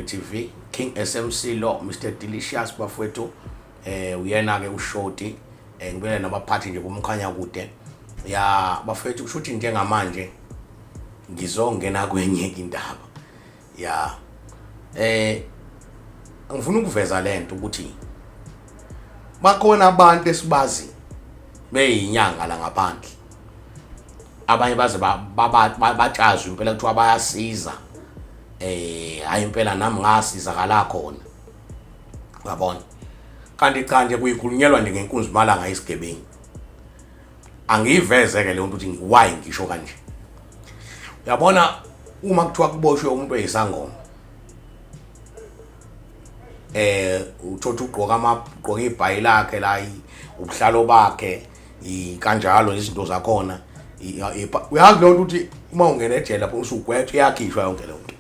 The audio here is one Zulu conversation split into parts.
Indlu TV, King SMC Law, Mr Delicious bafowethu uyena ke uShoti ngibele nabaphathi nje bomkhanya kude ya bafowethu kushuthi njengamanje ngizongena kwenye indaba ya ngifuna ukuveza lento ukuthi bakhona abantu esibazi beyinyanga la ngaphandle abanye baze batshazwe impela kuthiwa bayasiza hayi impela nami ngasizakala khona ngabona kanti cha nje kuyikhulunyelwa nje ngenkunzi malanga isigebengu angiveze ke le nto ukuthi why ngisho kanje uyabona uma kuthiwa kuboshwe umuntu oyisangoma uthatha ugqoka ibhayi lakhe la ubuhlalo bakhe kanjalo izinto zakhona uyazi lo nto ukuthi uma ungena ejele lapho usugwethe iyakhishwa yonke le nto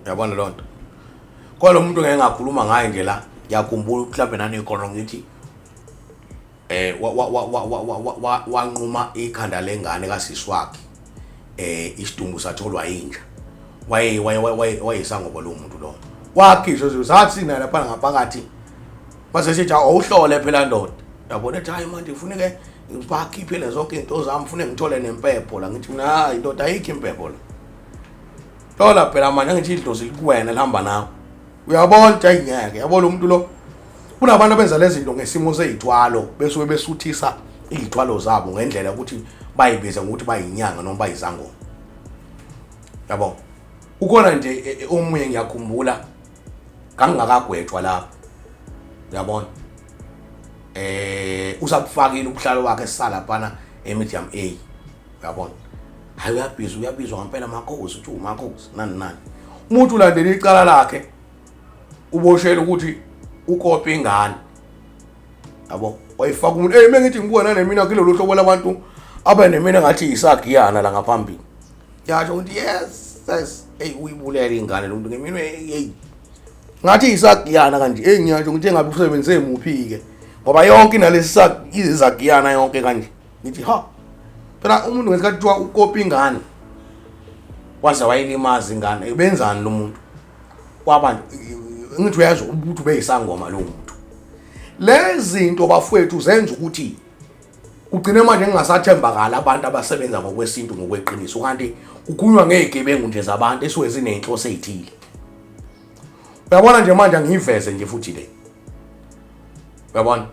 yabona lo nto kwalo muntu ngeke ngakhuluma ngaye nje la yakhumbula mhlawumbe nani ikhona ngithi wanquma ikhanda lengane kasisi wakhe isidumbu satholwa inja wayesangoba lo muntu lo wakhishwa sathi sina lapha ngaphakathi base sithi awuhlole phela ndoda yabona ethi hayi manje kufuneka ngipakhiphele zonke into zami ufune ngithole nempepho la ngithi mina hayi indoda ayikho impepho la thola phela manje ngithi idlozi likuwena lihamba nawe uyabona ayingeke yabona umuntu lo kunabantu abenza lezi zinto ngesimo sezithwalo bese besuthisa izithwalo zabo ngendlela ukuthi bayibize ngokuthi bayinyanga noma bayizangoma yabo ukona nje omunye ngiyakhumbula kangakagwetshwa lapha uyabona usabufakile ubuhlalo wakhe sisala phana eMedium A uyabona hayi uyabizwa ngempela makhosi uthi umakhosi nani umuntu ulandela icala lakhe uboshela ukuthi ukopi ingane yabo wayifaka umuntu mengithi ngibona nemina kulelo hlobo labantu abanemina ngathi isagiyana la ngaphambili yasho ukuthi yes uyibulela ingane lo muntu ngeminwe ngathi isagiyana kanje ngiyasho ukuthi engabe usebenzise muphi ke ngoba yonke nalesi izagiyana yonke kanje ngithi ha phela umuntu ngesikhathi kuthiwa ukopi ingane waze wayilimaza ingane ebenzani lo muntu kwabantu ngithi uyazi ukuthi beyisangoma lo muntu lezi zinto bafowethu zenza ukuthi kugcine manje ngingasathembakala abantu abasebenza ngokwesintu ngokweqiniso kanti ukunywa ngezigebengu nje zabantu esuke zinenhloso ezithile uyabona nje manje ngiveze nje futhi le uyabona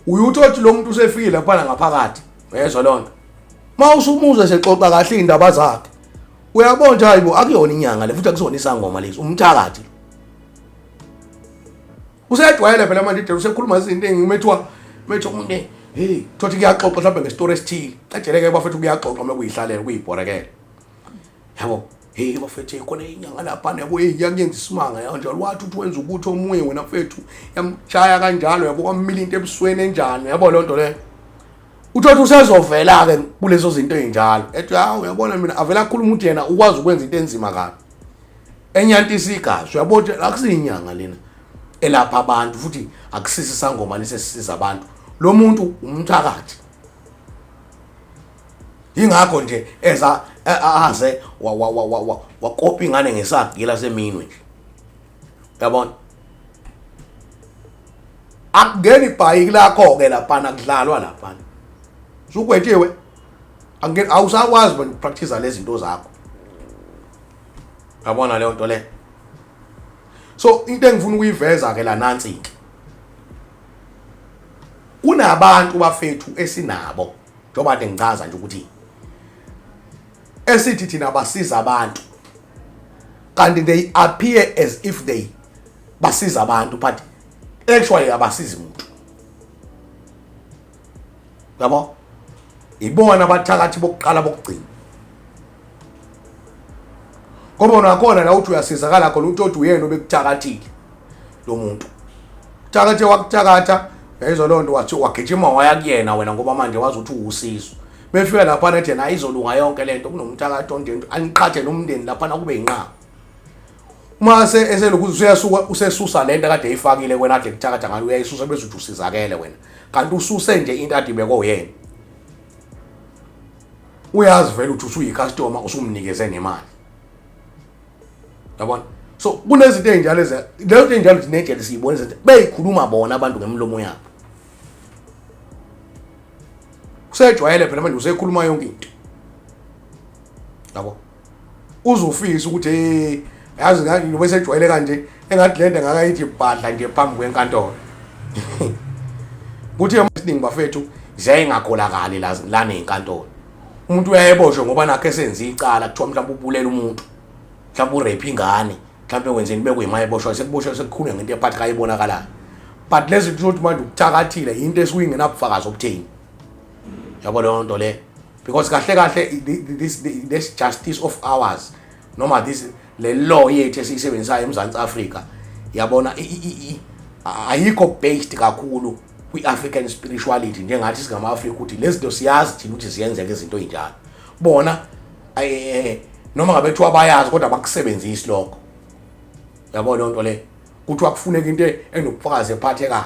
uyuthothi lo muntu usefikile lapha ngaphakathi uyezwa lonto mawusumuza sexoxa kahle indaba zakhe uyabona nje hayibo akuyona inyanga le futhi akusona isangoma lezi umthakathi usedwayele phela manje nje usekhuluma izinto engimethwa umuntu hey thothi kuyaxoxa mhlawumbe ngestory esithile ajeleke bafethu kuyaxoxa mekuyihlalela kuyibhorekela yabo hey bafethu khona inyanga lapha yabo iyakuyenza isimanga kanjalo wathi uthi wenza ukuthi omunye wena mfethu yamchaya kanjalo yabo kwamila into ebusweni enjani yabo lo nto le uthothi usezovela ke kulezo zinto ezinjalo ethi hawu uyabona mina avela kakhulu umuntu yena ukwazi ukwenza into enzima kabi enyantisa igazi uyabona akusiyinyanga lena elapha abantu futhi akusisi sangoma lesisiza abantu lo muntu umthakathi ingakho nje eza aze wakopi ingane ngesagila seminwe nje yabona akungeni ibhayiki lakho ke lapha kudlalwa lapha sukwethiwe angeni awusakwazi bona ukupractice lezi zinto zakho yabona le nto le so into engifuna ukuyiveza ke la nansi ke kunabantu bafethu esinabo njoba ngichaza nje ukuthi esithi thina basiza abantu kanti they appear as if they basiza abantu but actually abasizi umuntu yabo ibona abathakathi bokuqala bokugcina ngoba nakhona la uthi uyasizakala khona uthi uyena obekuthakathile lo muntu thakathe wakuthakatha yayizwa lo nto wathi wagijima waya kuyena wena ngoba manje wazi ukuthi uwusizo befika lapha nathi na izolunga yonke lento kunomthakathi onje aniqhathe nomndeni lapha na kube inqa mase eselokuthi useyasuka usesusa lento kade eyifakile wena kade kuthakatha ngayo uyayisusa bese uthi usizakele wena kanti ususe nje into ade beko yena uyazi vele ukuthi usuyi customer usumnikeze nemali Yabona? So kunezinto ezinjalo lezo ezinjalo dinejele siyibona izinto beyikhuluma bona abantu ngemlomo yabo. Usejwayele phela manje usekhuluma yonke into. Yabo? Uzofisa ukuthi yazi ngani bese ejwayele kanje engathi lento ngakayithi ibhadla nje phambi kwenkantolo. Kuthi esiningi bafethu ziyayingakholakali la nezinkantolo. Umuntu uyayeboshwe ngoba nakhe senze icala kuthiwa mhlawumbe ubulela umuntu, mhlawumbe urape ingane, mhlawumbe wenzeni bekuyima eboshwa sekuboshwe sekukhulu ngento ephathi kayibonakala. But lezi ukuthi manje ukuthakathile into esuyingenabufakazi obutheni. Yabo leyo nto le because kahle this justice of ours noma this le law yethu esiyisebenzisayo eMzantsi Afrika yabona ayikho based kakhulu kwi-African spirituality njengathi singama Africa ukuthi lezi zinto siyazi thina ukuthi ziyenzeka izinto ezinjalo. Bona noma ngabe kuthiwa bayazi kodwa bakusebenzisi lokho. Yabo leyo nto le kuthiwa kufuneka into enobufakazi ephathekayo.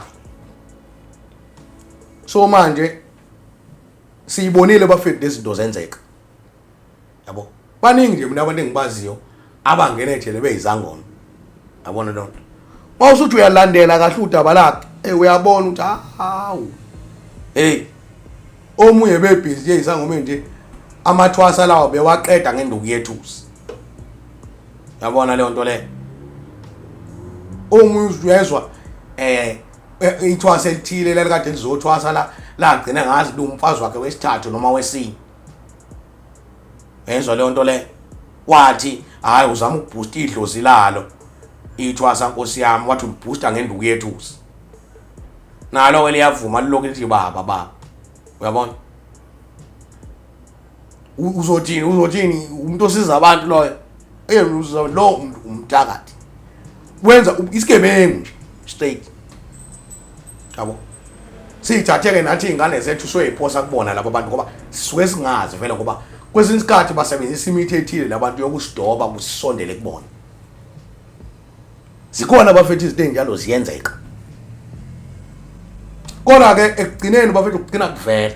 So manje siyibonile bafethu lezi zinto zenzeka. Yabo? Baningi nje mina abantu engibaziyo abangena ejele beyizangoma. Yabona lo nto. Mawusuthi uyalandela kahle udaba lakhe, uyabona ukuthi hawu. Omunye bebhizi yezangoma nje amathwasa lawo bewaqeda ngenduku yethusi. Yabona leyo nto le. Omunye uzwezwa ithwasa elithile lalikade lizothwasa la agcina ngazi lo umfazi wakhe wesithathu noma wesine. Yezwa leyo nto le. Wathi hayi uzama ukuboosta idlozi lalo. Ithwasa Nkosi yami wathi uboosta ngenduku yethusi. Nalo ke liyavuma liloku lithi baba. Uyabona? Uzothini umuntu osiza abantu loyo. Lo umthakathi. Wenza isigebengu nje straight. Yabo? Sithatheke nathi ingane zethu soyiphosa kubona labo bantu ngoba sisuke singazi vele ngoba kwesinye isikhathi basebenzisa imithi ethile labantu yokusidoba kusondele kubona. Zikhona bafethu izinto ezinjalo ziyenzeka. Kodwa ke ekugcineni bafethu ukugcina kuvela.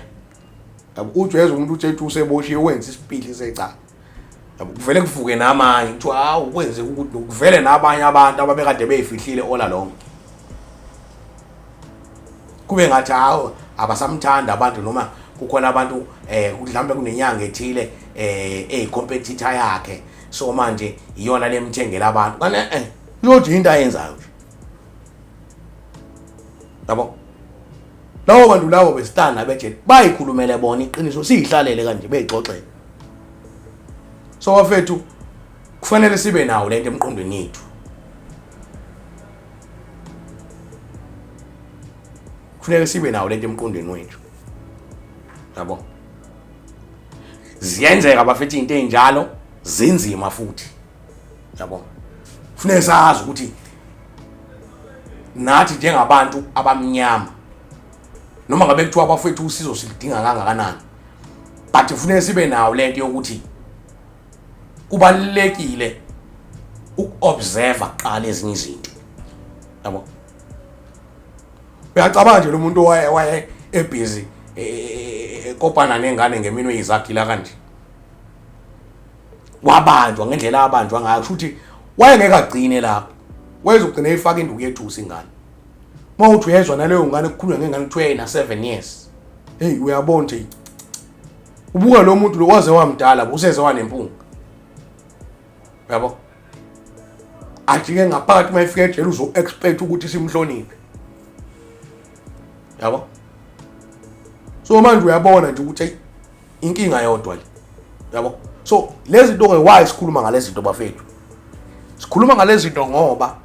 Yabo ujweza umuntu uthethu useboshiwe wenza isipili secala. Yabo kuvele kuvuke namanye kuthiwa hawu kwenze ukuthi kuvele nabanye abantu ababekade beyifihlile ola lonke. Kube ngathi hawo abasamthanda abantu noma kukhona abantu mhlambe kunenyanga ethile competitor yakhe so manje iyona lemthengela abantu kana yothi into ayenzayo. Yabo lawo bantu lawo besitanda beje bayikhulumele bona iqiniso sihlalele kanje beyixoxela. So wafethu kufanele sibe nawo lento emqondweni yethu. Kufanele sibe nawo lento emqondweni wethu. Yabo? Ziyenzeka bafethu into ezinjalo zinzima futhi. Yabo? Kufanele sazi ukuthi nathi njengabantu abamnyama noma ngabe kuthiwa bafethu usizo silidinga kangakanani. But kufanele sibe nawo lento yokuthi kubalekile ukuobserve aqala ezinye izinto. Yabo? Uyacabanga nje lo muntu waye ebusy kopana nengane ngeminwe izakila kanje. Wabanjwa ngendlela abanjwa ngayo futhi wayengeke agcine lapho. Wayezogcina efaka induku yethusi ingane. Mawuthi uyezwa naleyo ngane kukhulunywa ngengane kuthiwa ina 7 years. Uyabona nje. Ubuka lo muntu lo waze wamdala useze wanempunga. Yabo? Ajike ngaphakathi mayifika ejele uzo expect ukuthi simhloniphe. Yabo? So manje uyabona nje ukuthi inkinga yodwa le. Yabo? So lezi zinto ke why sikhuluma ngalezi zinto bafethu? Sikhuluma ngalezi zinto ngoba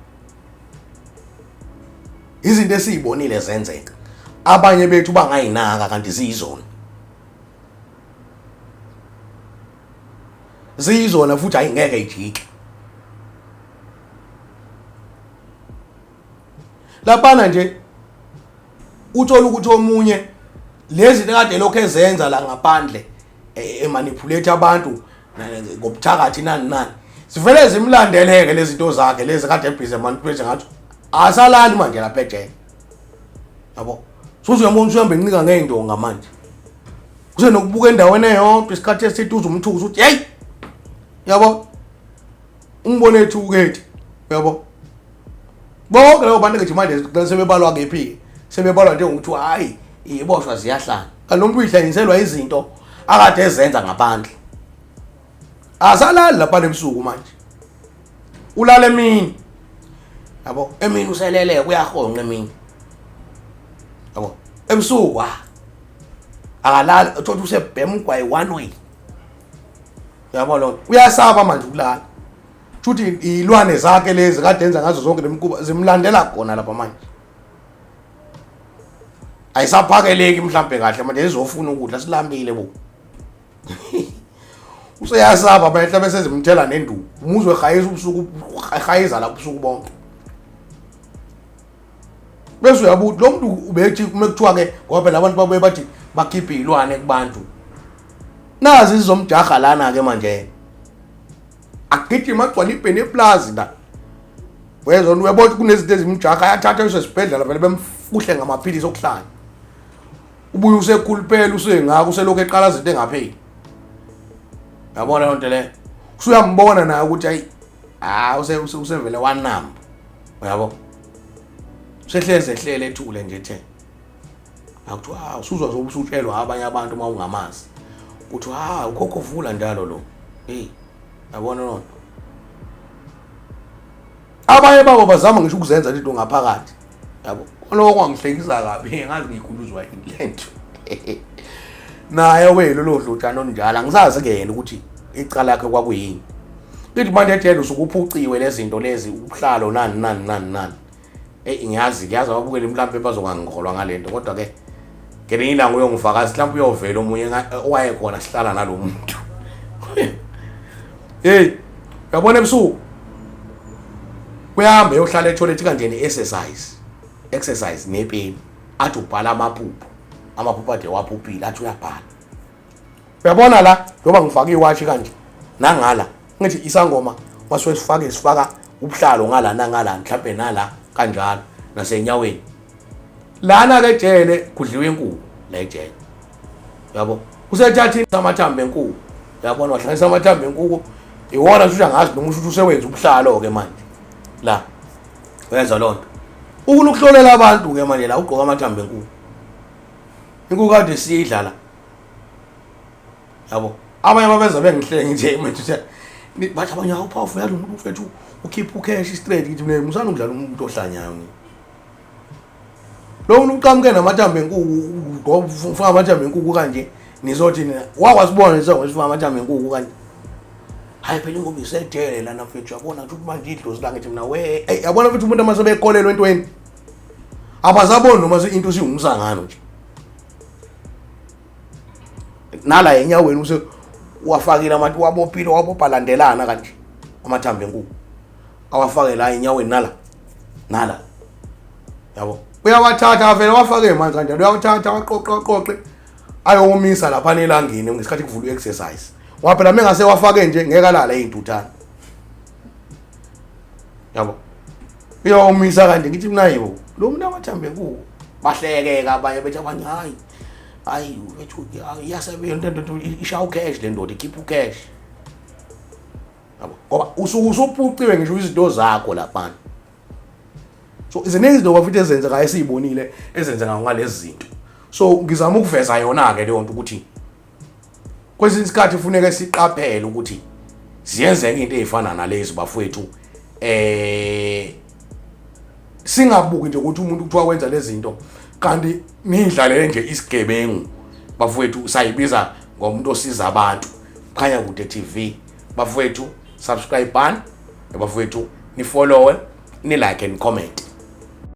izinto esizibonile zenzeka. Abanye bethu bangayinaka kanti ziyizona. Ziyizona futhi ayingeke ijike. Lapana nje uthola ukuthi omunye lezi kade lokho ezenza la ngaphandle emanipulate abantu ngobuthakathi nani sivele zimlandeleke lezi zinto zakhe lezi kade ebhize manipulate ngathi asalali manje lapha ejele. Yabo? Suzuyambona uhambe encika ngeyindonga manje. Kusenokubuka endaweni eyodwa isikhathi esithuza umthuzo uthi hey. Yabo? ungibone ethuketi yabo bonke labo bantu ke manje sebebalwa ngephi sebebalwa nje ngokuthi hayi iboshwa ziyahlala kalomuntu uyihlanyiselwa izinto akade ezenza ngaphandle asalali lapha ebusuku manje ulala emini yabo emini uselele kuyahonqa emini yabo ebusuku akalala uthola usebhema ugwayi one way yabo lo uyasaba manje ukulala futhi ilwane zakhe lezi kade enza ngazo zonke lemkuba zimlandela khona lapha manje ayisaphakeleki mhlambe kahle manje izofuna ukudla silambile bo useyasaba bayehla bese zimthela nenduku umuzwe khayisa ubusuku khayiza lapho ubusuku bonke bese uyabuthi lo muntu ubethi kumekuthiwa ke ngoba labantu babuye bathi bakhiphe ilwane kubantu nazi izomjaha lana ke manje agijima agcwala ibhene eplaza la wezona uyabona kunezinto ezimjaha ayathatha esibhedlela vele bemfuhle ngamaphilisi okuhlanya ubuye usekhuluphela usengaka uselokho eqala izinto engapheli yabona lonto le usuyambona naye ukuthi ayi usevele wanamba yabo sehleze ehlele ethule nje the akuthi usuzwa zobusutshelwa abanye abantu mawungamazi uthi ukhokho vula njalo lo yabona lonto abanye babo bazama ngisho ukuzenza into ngaphakathi yabo lokho kwangihlekisa kabi ngazi ngikhuluzwa inhlento naye welo lo dlutshana onjalo angisazi ke yena ukuthi icala lakhe kwakuyini lithi manje ethela usukuphuciwe lezi zinto lezi ubuhlalo nani ngiyazi ababukele mhlambe bazongangikholwa ngalento kodwa ke ngelinye ilanga uyongifakazi mhlambe uyovela omunye owayekhona sihlala nalomuntu yabona ebusuku uyahamba uyohlala etoilet kanje exercise nepeni athi ubhala amaphupho ade waphuphile athi uyabhala uyabona la njoba ngifaka iwatch kanje nangala ngithi isangoma sifaka ubuhlalo ngala nangala mhlawumbe nala kanjalo nasenyaweni lana ke jele kudliwe inkulu la ejele yabo usethatha amathambo enkulu yabona wahlanganisa amathambo enkulu iwona nje angazi noma usho usewenza ubuhlalo ke manje la wenza lonto ukuhlolela abantu ke manje la ugqoka amathambo enkulu inkulu kade siyidlala yabo abanye babenza bengihlenge nje manje bathi abanye awupowerful yalo umuntu ufethu ukhipha ucash straight ngithi mina musana ukudlala umuntu ohlanyayo lo muntu uqhamuke namathambo enkulu ufaka amathambo enkulu kanje nizothi nina wakwasibona nje ngosifaka amathambo enkulu kanje hayi phela ingoba isedele lana mfethu yabona ukuthi manje idlozi la ngithi mina yabona mfethu umuntu amase bekolelwe entweni abazabona noma into singumsangano nje nala enyaweni use wafakile abantu wabophile wabophalandelana kanje amathambo enkulu awafake la enyaweni nala yabo uyawathatha vele wafake manje kanjalo uyawathatha waqoqe ayomisa lapha nelangeni ngesikhathi kuvula exercise waphela mengase wafake nje ngeke alala ezintuthana yabo uyomisa kanje ngithi mina yibo lo muntu amathambo enkulu bahlekeka abanye bethi abanye hayi wethu iyasebenza into ishawu cash le ndoda ikhipha ucash yabo ngoba usuphuciwe ngisho izinto zakho lapha so iziningi izinto bafuthi ezenzeka esizibonile ezenzeka ngalezi zinto so ngizama ukuveza yona ke leyo nto ukuthi kwesinye isikhathi ufuneka siqaphele ukuthi siyenzeke into ezifana nalezi bafowethu singabuki nje ukuthi umuntu kuthiwa wenza lezi zinto kanti nidlalele nje isigebengu bafowethu sayibiza ngomuntu osiza abantu khanya kude TV bafowethu subscribe button bafowethu ni follow ni like and comment